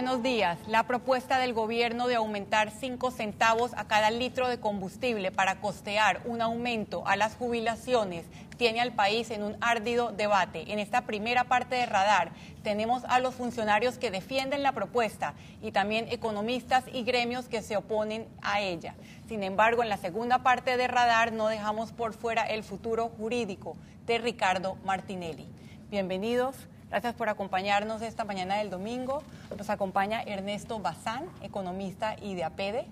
buenos días. La propuesta del gobierno de aumentar 5 centavos a cada litro de combustible para costear un aumento a las jubilaciones tiene al país en un árduo debate. En esta primera parte de Radar tenemos a los funcionarios que defienden la propuesta y también economistas y gremios que se oponen a ella. Sin embargo, en la segunda parte de Radar no dejamos por fuera el futuro jurídico de Ricardo Martinelli. Bienvenidos. Gracias por acompañarnos esta mañana del domingo. Nos acompaña Ernesto Bazán, economista y de APEDE.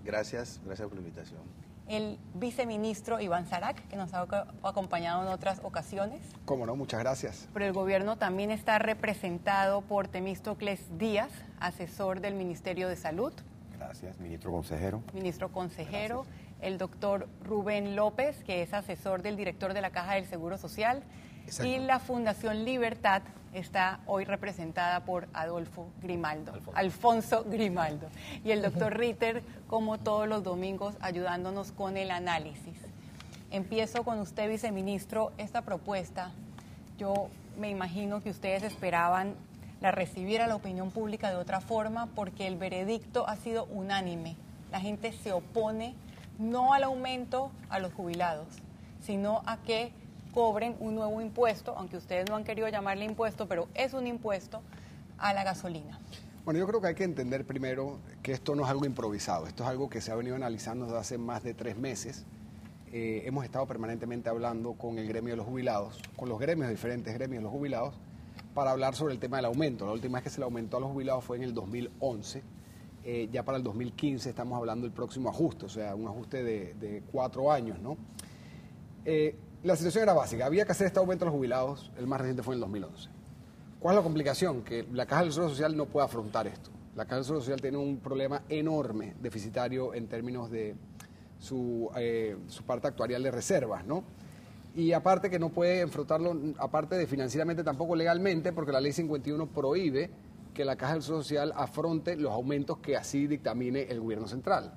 Gracias por la invitación. El viceministro Iván Zarac, que nos ha acompañado en otras ocasiones. Cómo no, muchas gracias. Pero el gobierno también está representado por Temístocles Díaz, asesor del Ministerio de Salud. Gracias, ministro consejero. Ministro consejero. Gracias. El doctor Rubén López, que es asesor del director de la Caja del Seguro Social. Exacto. Y la Fundación Libertad está hoy representada por Alfonso Grimaldo. Y el doctor Ritter, como todos los domingos, ayudándonos con el análisis. Empiezo con usted, viceministro. Esta propuesta, yo me imagino que ustedes esperaban la recibiera la opinión pública de otra forma, porque el veredicto ha sido unánime. La gente se opone no al aumento a los jubilados, sino a que cobren un nuevo impuesto, aunque ustedes no han querido llamarle impuesto, pero es un impuesto a la gasolina. Bueno, yo creo que hay que entender primero que esto no es algo improvisado, esto es algo que se ha venido analizando desde hace más de 3 meses. Hemos estado permanentemente hablando con el gremio de los jubilados, con los gremios, diferentes gremios de los jubilados, para hablar sobre el tema del aumento. La última vez que se le aumentó a los jubilados fue en el 2011. Ya para el 2015 estamos hablando del próximo ajuste, o sea, un ajuste de 4 años, ¿no? La situación era básica, había que hacer este aumento a los jubilados, el más reciente fue en el 2011. ¿Cuál es la complicación? Que la Caja del Seguro Social no puede afrontar esto. La Caja del Seguro Social tiene un problema enorme, deficitario en términos de su parte actuarial de reservas, ¿no? Y aparte que no puede enfrentarlo, aparte de financieramente tampoco legalmente, porque la Ley 51 prohíbe que la Caja del Seguro Social afronte los aumentos que así dictamine el gobierno central.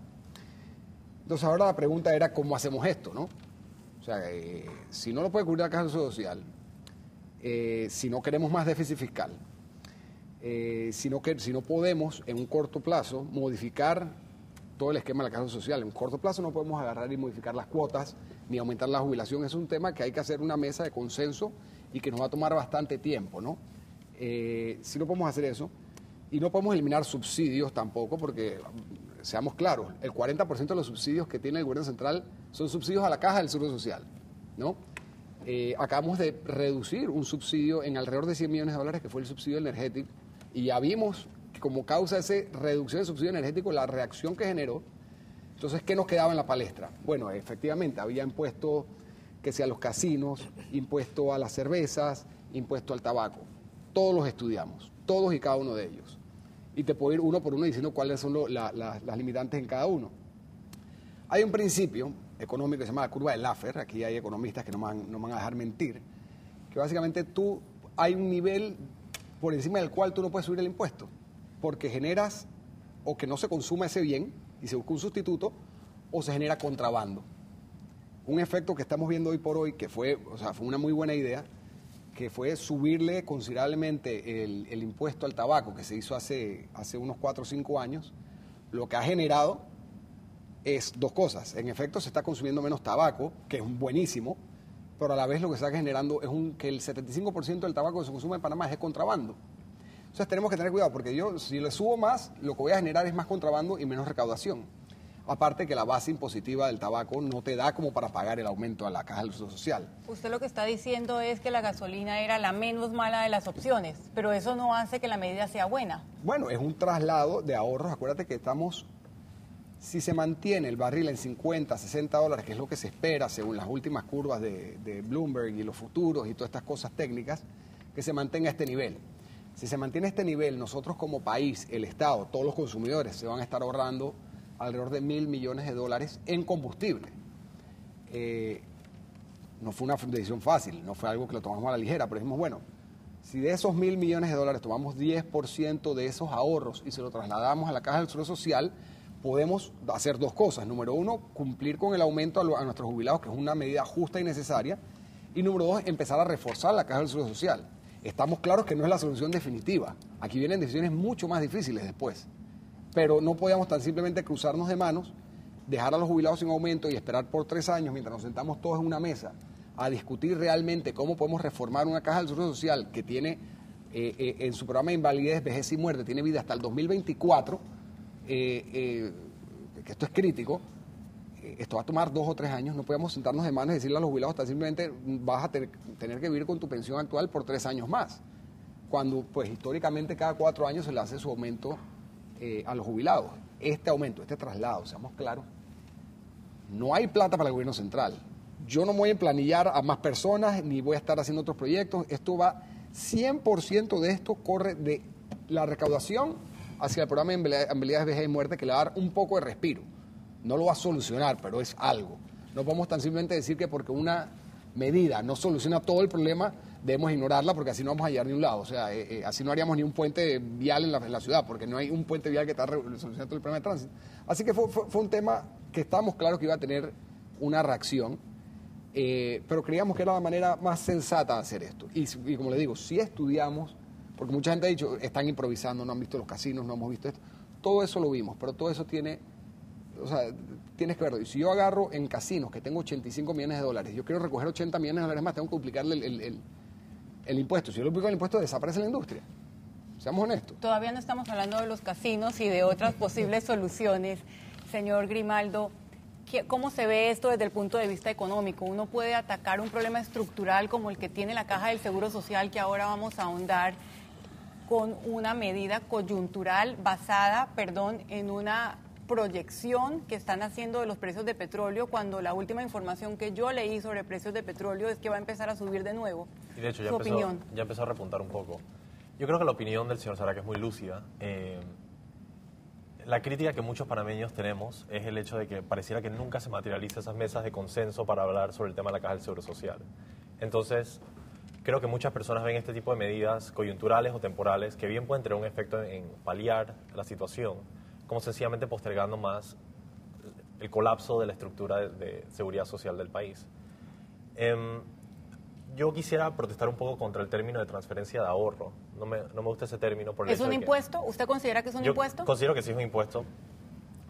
Entonces ahora la pregunta era ¿cómo hacemos esto, no? O sea, si no lo puede cubrir la Caja del Seguro Social, si no queremos más déficit fiscal, si no podemos en un corto plazo modificar todo el esquema de la Caja del Seguro Social, en un corto plazo no podemos agarrar y modificar las cuotas ni aumentar la jubilación, es un tema que hay que hacer una mesa de consenso y que nos va a tomar bastante tiempo, ¿no? Si no podemos hacer eso, y no podemos eliminar subsidios tampoco, porque seamos claros, el 40% de los subsidios que tiene el gobierno central son subsidios a la Caja del Seguro Social, ¿no? Acabamos de reducir un subsidio en alrededor de $100 millones, que fue el subsidio energético, y ya vimos que como causa de esa reducción del subsidio energético, la reacción que generó. Entonces, ¿qué nos quedaba en la palestra? Bueno, efectivamente, había impuesto que sea a los casinos, impuesto a las cervezas, impuesto al tabaco. Todos los estudiamos, todos y cada uno de ellos. Y te puedo ir uno por uno diciendo cuáles son las limitantes en cada uno. Hay un principio económico que se llama la curva de Laffer, aquí hay economistas que no me van a dejar mentir, que básicamente hay un nivel por encima del cual tú no puedes subir el impuesto, porque generas o que no se consuma ese bien y se busca un sustituto, o se genera contrabando. Un efecto que estamos viendo hoy por hoy, que fue una muy buena idea, que fue subirle considerablemente el impuesto al tabaco, que se hizo hace unos 4 o 5 años, lo que ha generado es 2 cosas. En efecto, se está consumiendo menos tabaco, que es buenísimo, pero a la vez lo que se está generando es que el 75% del tabaco que se consume en Panamá es de contrabando. Entonces tenemos que tener cuidado, porque si le subo más, lo que voy a generar es más contrabando y menos recaudación. Aparte que la base impositiva del tabaco no te da como para pagar el aumento a la Caja del Seguro Social. Usted lo que está diciendo es que la gasolina era la menos mala de las opciones, pero eso no hace que la medida sea buena. Bueno, es un traslado de ahorros. Acuérdate que si se mantiene el barril en $50, $60, que es lo que se espera según las últimas curvas de Bloomberg y los futuros y todas estas cosas técnicas, que se mantenga este nivel. Si se mantiene este nivel, nosotros como país, el Estado, todos los consumidores se van a estar ahorrando alrededor de $1.000 millones en combustible. No fue una decisión fácil, no fue algo que lo tomamos a la ligera, pero dijimos, bueno, si de esos $1.000 millones tomamos 10% de esos ahorros y se lo trasladamos a la Caja del Seguro Social, podemos hacer 2 cosas. Número 1, cumplir con el aumento a nuestros jubilados, que es una medida justa y necesaria. Y número 2, empezar a reforzar la Caja del Seguro Social. Estamos claros que no es la solución definitiva. Aquí vienen decisiones mucho más difíciles después. Pero no podíamos tan simplemente cruzarnos de manos, dejar a los jubilados sin aumento y esperar por 3 años mientras nos sentamos todos en una mesa a discutir realmente cómo podemos reformar una caja del Seguro Social que tiene en su programa de invalidez, vejez y muerte, tiene vida hasta el 2024, que esto es crítico. Esto va a tomar 2 o 3 años, no podemos sentarnos de manos y decirle a los jubilados, simplemente vas a tener que vivir con tu pensión actual por 3 años más, cuando pues históricamente cada 4 años se le hace su aumento a los jubilados. Este aumento, este traslado, seamos claros, no hay plata para el gobierno central. Yo no me voy a emplanillar a más personas, ni voy a estar haciendo otros proyectos. Esto va, 100% de esto corre de la recaudación hacia el programa de invalidez, vejez y muerte, que le va a dar un poco de respiro. No lo va a solucionar, pero es algo. No podemos tan simplemente decir que porque una medida no soluciona todo el problema, debemos ignorarla, porque así no vamos a llegar a ningún lado. O sea, así no haríamos ni un puente vial en la ciudad, porque no hay un puente vial que está solucionando todo el problema de tránsito. Así que fue un tema que estábamos claros que iba a tener una reacción, pero creíamos que era la manera más sensata de hacer esto. Y como le digo, si estudiamos, porque mucha gente ha dicho, están improvisando, no han visto los casinos, no hemos visto esto. Todo eso lo vimos, pero todo eso tiene... O sea, tienes que verlo. Y si yo agarro en casinos que tengo 85 millones de dólares, yo quiero recoger 80 millones de dólares más, tengo que duplicarle el impuesto. Si yo le duplico el impuesto, desaparece la industria. Seamos honestos. Todavía no estamos hablando de los casinos y de otras posibles soluciones. Señor Grimaldo, ¿cómo se ve esto desde el punto de vista económico? Uno puede atacar un problema estructural como el que tiene la Caja del Seguro Social, que ahora vamos a ahondar, con una medida coyuntural basada, en una proyección que están haciendo de los precios de petróleo, cuando la última información que yo leí sobre precios de petróleo es que va a empezar a subir de nuevo. Y de hecho ya empezó a repuntar un poco. Yo creo que la opinión del señor Saraque es muy lúcida. La crítica que muchos panameños tenemos es el hecho de que pareciera que nunca se materializan esas mesas de consenso para hablar sobre el tema de la Caja del Seguro Social. Entonces, creo que muchas personas ven este tipo de medidas coyunturales o temporales que bien pueden tener un efecto en paliar la situación, como sencillamente postergando más el colapso de la estructura de seguridad social del país. Yo quisiera protestar un poco contra el término de transferencia de ahorro. No me gusta ese término. Por el ¿Es un impuesto? ¿Usted considera que es un impuesto? Considero que sí es un impuesto.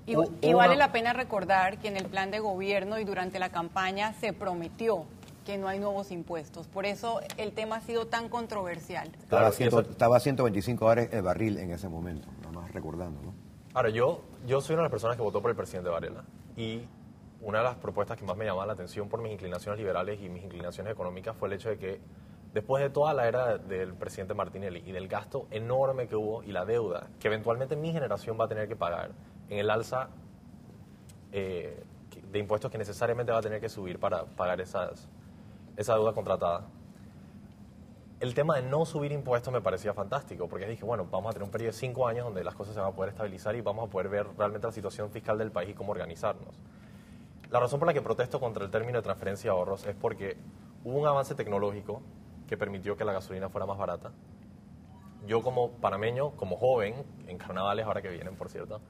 Y vale la pena recordar que en el plan de gobierno y durante la campaña se prometió que no hay nuevos impuestos. Por eso el tema ha sido tan controversial. Estaba a 125 dólares el barril en ese momento, nada más recordando, ¿no? Ahora, yo soy una de las personas que votó por el presidente Varela, y una de las propuestas que más me llamaba la atención por mis inclinaciones liberales y mis inclinaciones económicas fue el hecho de que después de toda la era del presidente Martinelli y del gasto enorme que hubo y la deuda que eventualmente mi generación va a tener que pagar en el alza de impuestos que necesariamente va a tener que subir para pagar esa deuda contratada, el tema de no subir impuestos me parecía fantástico, porque dije, bueno, vamos a tener un periodo de 5 años donde las cosas se van a poder estabilizar y vamos a poder ver realmente la situación fiscal del país y cómo organizarnos. La razón por la que protesto contra el término de transferencia de ahorros es porque hubo un avance tecnológico que permitió que la gasolina fuera más barata. Yo como panameño, como joven, en carnavales ahora que vienen, por cierto,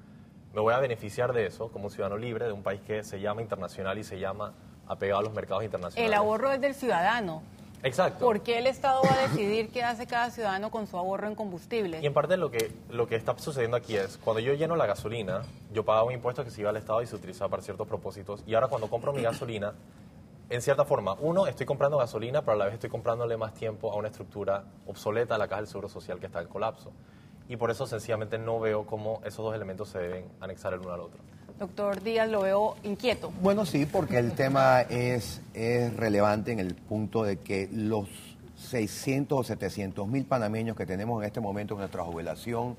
me voy a beneficiar de eso como ciudadano libre de un país que se llama internacional y se llama apegado a los mercados internacionales. El ahorro es del ciudadano. Exacto. ¿Por qué el Estado va a decidir qué hace cada ciudadano con su ahorro en combustible? Y en parte lo que está sucediendo aquí es, cuando yo lleno la gasolina, yo pagaba un impuesto que se iba al Estado y se utilizaba para ciertos propósitos, y ahora cuando compro mi gasolina, en cierta forma, estoy comprando gasolina, pero a la vez estoy comprándole más tiempo a una estructura obsoleta, a la Caja del Seguro Social, que está en colapso. Y por eso sencillamente no veo cómo esos dos elementos se deben anexar el uno al otro. Doctor Díaz, lo veo inquieto. Bueno, sí, porque el tema es relevante en el punto de que los 600 o 700 mil panameños que tenemos en este momento en nuestra jubilación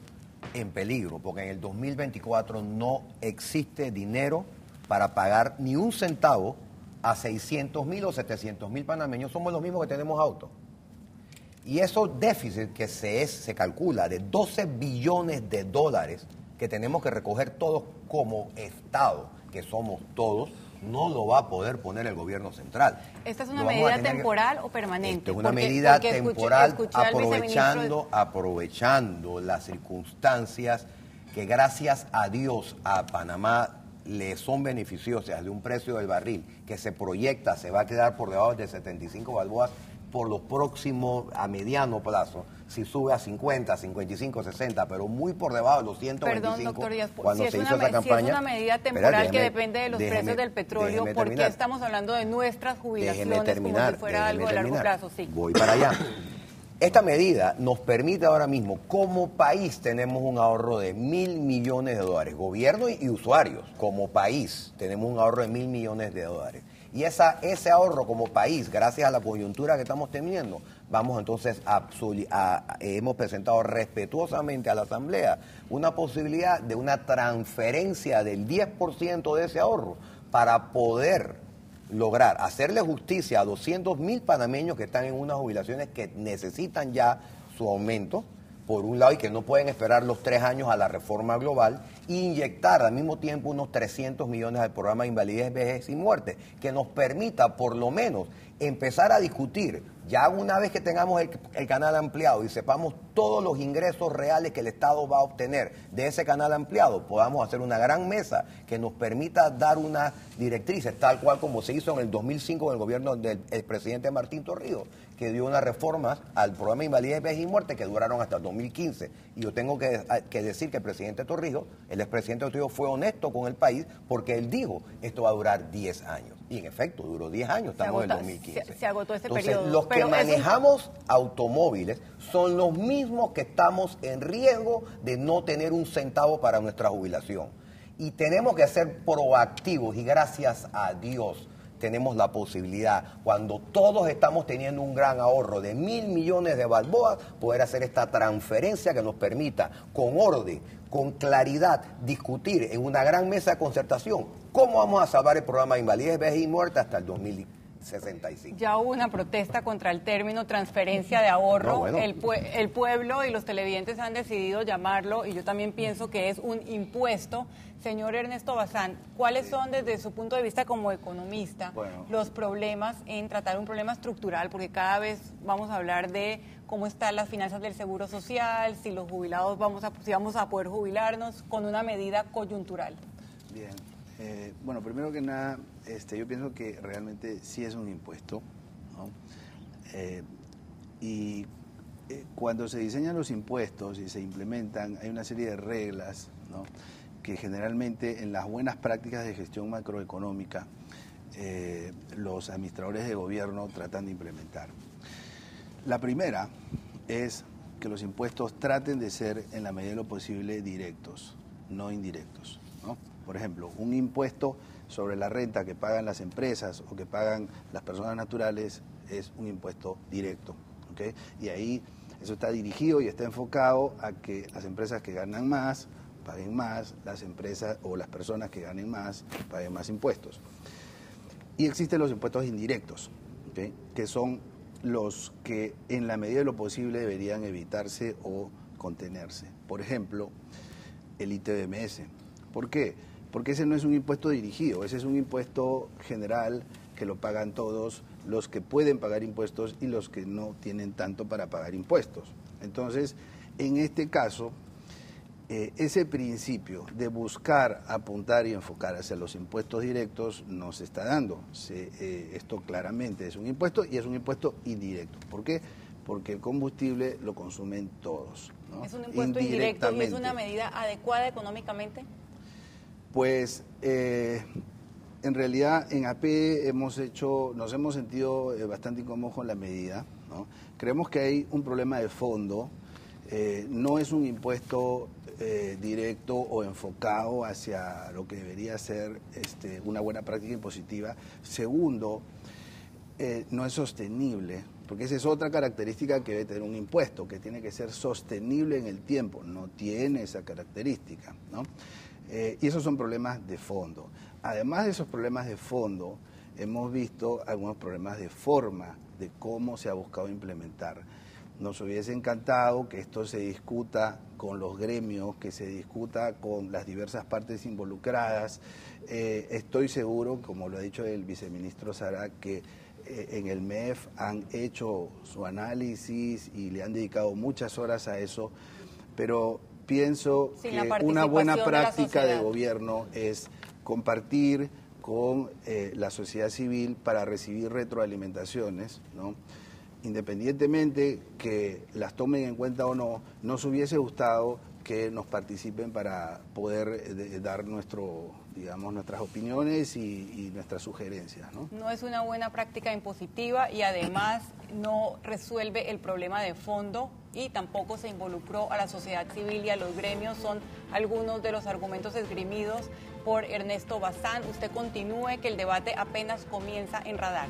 en peligro, porque en el 2024 no existe dinero para pagar ni un centavo a 600 mil o 700 mil panameños. Somos los mismos que tenemos autos. Y esos déficits que se calcula de 12 billones de dólares que tenemos que recoger todos como Estado, que somos todos, no lo va a poder poner el gobierno central. ¿Esta es una medida temporal o permanente? Esta es una medida temporal, aprovechando las circunstancias que gracias a Dios a Panamá le son beneficiosas de un precio del barril que se proyecta, se va a quedar por debajo de 75 balboas por los próximos, a mediano plazo, si sube a 50, 55, 60, pero muy por debajo de los 125. Perdón, doctor Díaz, cuando si se es hizo esa campaña. Si es una medida temporal Espérate, que depende de los precios del petróleo, ¿por qué estamos hablando de nuestras jubilaciones como si fuera algo de largo plazo? Sí. Voy para allá. Esta medida nos permite ahora mismo, como país, tenemos un ahorro de $1.000 millones, gobierno y usuarios. Como país, tenemos un ahorro de $1.000 millones. Y ese ahorro como país, gracias a la coyuntura que estamos teniendo, vamos entonces hemos presentado respetuosamente a la Asamblea una posibilidad de una transferencia del 10% de ese ahorro para poder lograr hacerle justicia a 200.000 panameños que están en unas jubilaciones que necesitan ya su aumento, por un lado, y que no pueden esperar los 3 años a la reforma global, e inyectar al mismo tiempo unos 300 millones al programa de invalidez, vejez y muerte, que nos permita por lo menos empezar a discutir, ya una vez que tengamos el canal ampliado y sepamos todos los ingresos reales que el Estado va a obtener de ese canal ampliado, podamos hacer una gran mesa que nos permita dar unas directrices, tal cual como se hizo en el 2005 en el gobierno del presidente Martín Torrijos, que dio unas reformas al programa de invalidez, vejez y muerte que duraron hasta el 2015. Y yo tengo que decir que el presidente Torrijos, el expresidente Torrijos, fue honesto con el país porque él dijo, esto va a durar 10 años. Y en efecto, duró 10 años, estamos en el 2015. Se agotó ese Entonces, periodo. los que manejamos automóviles son los mismos que estamos en riesgo de no tener un centavo para nuestra jubilación. Y tenemos que ser proactivos y gracias a Dios tenemos la posibilidad, cuando todos estamos teniendo un gran ahorro de $1.000 millones de balboas, poder hacer esta transferencia que nos permita, con orden, con claridad, discutir en una gran mesa de concertación cómo vamos a salvar el programa de invalidez, vejez y muerte hasta el 2065. Ya hubo una protesta contra el término transferencia de ahorro. No, bueno. El pueblo y los televidentes han decidido llamarlo, y yo también pienso que es un impuesto. Señor Ernesto Bazán, ¿cuáles son desde su punto de vista como economista los problemas en tratar un problema estructural? Porque cada vez vamos a hablar de cómo están las finanzas del Seguro Social, si los jubilados si vamos a poder jubilarnos con una medida coyuntural. Bien. Bueno, primero que nada, yo pienso que realmente sí es un impuesto, ¿no? Cuando se diseñan los impuestos y se implementan, hay una serie de reglas, ¿no?, que generalmente en las buenas prácticas de gestión macroeconómica los administradores de gobierno tratan de implementar. La primera es que los impuestos traten de ser, en la medida de lo posible, directos, no indirectos, ¿no? Por ejemplo, un impuesto sobre la renta que pagan las empresas o que pagan las personas naturales es un impuesto directo, ¿okay? Y ahí eso está dirigido y está enfocado a que las empresas que ganan más paguen más, las empresas o las personas que ganen más paguen más impuestos. Y existen los impuestos indirectos, ¿okay?, que son los que en la medida de lo posible deberían evitarse o contenerse. Por ejemplo, el ITBMS. ¿Por qué? Porque ese no es un impuesto dirigido, ese es un impuesto general que lo pagan todos los que pueden pagar impuestos y los que no tienen tanto para pagar impuestos. Entonces, en este caso, ese principio de buscar, apuntar y enfocar hacia los impuestos directos no se está dando. Esto claramente es un impuesto y es un impuesto indirecto. ¿Por qué? Porque el combustible lo consumen todos, ¿no? ¿Es un impuesto indirecto y es una medida adecuada económicamente? Pues en realidad en AP nos hemos sentido bastante incómodos con la medida, ¿no? Creemos que hay un problema de fondo. No es un impuesto directo o enfocado hacia lo que debería ser una buena práctica impositiva. Segundo, no es sostenible, porque esa es otra característica que debe tener un impuesto, que tiene que ser sostenible en el tiempo. No tiene esa característica, ¿no? Y esos son problemas de fondo. Además de esos problemas de fondo, hemos visto algunos problemas de forma, de cómo se ha buscado implementar. Nos hubiese encantado que esto se discuta con los gremios, que se discuta con las diversas partes involucradas. Estoy seguro, como lo ha dicho el viceministro Sara, que en el MEF han hecho su análisis y le han dedicado muchas horas a eso, pero pienso que una buena práctica de gobierno es compartir con la sociedad civil para recibir retroalimentaciones, ¿no? independientemente que las tomen en cuenta o no, nos hubiese gustado que nos participen para poder dar nuestras opiniones y nuestras sugerencias, ¿no? No es una buena práctica impositiva y además no resuelve el problema de fondo y tampoco se involucró a la sociedad civil y a los gremios. Son algunos de los argumentos esgrimidos por Ernesto Bazán. Usted continúe, que el debate apenas comienza en Radar.